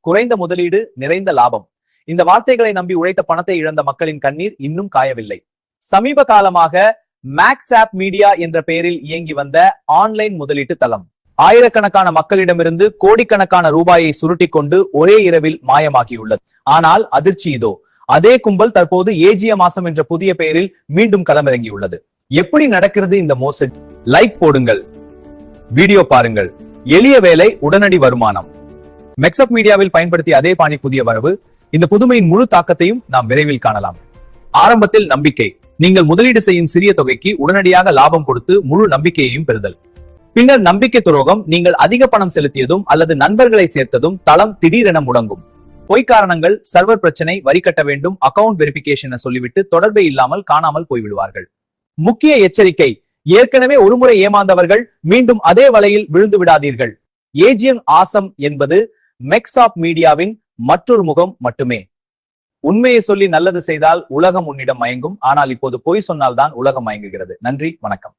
குறைந்த முதலீடு, நிறைந்த லாபம். இந்த வார்த்தைகளை நம்பி உழைத்த பணத்தை இழந்த மக்களின் கண்ணீர் இன்னும் காயவில்லை. சமீப காலமாக மேக்ஸ்ஆப் மீடியா என்ற பெயரில் இயங்கி வந்த ஆன்லைன் முதலீட்டு தளம் ஆயிரக்கணக்கான மக்களிடமிருந்து கோடிக்கணக்கான ரூபாயை சுருட்டி கொண்டு ஒரே இரவில் மாயமாகியுள்ளது. ஆனால் அதிர்ச்சி இதோ, அதே கும்பல் தற்போது ஏஜிய மாசம் என்ற புதிய பெயரில் மீண்டும் களமிறங்கியுள்ளது. எப்படி நடக்கிறது இந்த மோசடி? லைக் போடுங்கள், வீடியோ பாருங்கள். எளிய வேலை, உடனடி வருமானம். மேக்ஸ்ஆப் மீடியாவில் பயன்படுத்திய அதே பாணி புதிய வரவு. இந்த புதுமையின் முழு தாக்கத்தையும் நாம் விரைவில் காணலாம். ஆரம்பத்தில் நம்பிக்கை. நீங்கள் முதலீடு செய்யும் சிறிய தொகைக்கு உடனடியாக லாபம் கொடுத்து முழு நம்பிக்கையையும் பெறுதல். பின்னர் நம்பிக்கை துரோகம். நீங்கள் அதிக பணம் செலுத்தியதும் அல்லது நண்பர்களை சேர்த்ததும் தளம் திடீரென முடங்கும். பொய் காரணங்கள், சர்வர் பிரச்சனை, வரி கட்ட வேண்டும், அக்கவுண்ட் வெரிபிகேஷன் சொல்லிவிட்டு தொடர்பே இல்லாமல் காணாமல் போய்விடுவார்கள். முக்கிய எச்சரிக்கை: ஏற்கனவே ஒருமுறை ஏமாந்தவர்கள் மீண்டும் அதே வலையில் விழுந்து விடாதீர்கள். ஏஜியம் ஆசம் என்பது மேக்ஸ்ஆப் மீடியாவின் மற்றொரு முகம் மட்டுமே. உண்மையை சொல்லி நல்லது செய்தால் உலகம் உன்னிடம் மயங்கும். ஆனால் இப்போது பொய் சொன்னால்தான் உலகம் மயங்குகிறது. நன்றி, வணக்கம்.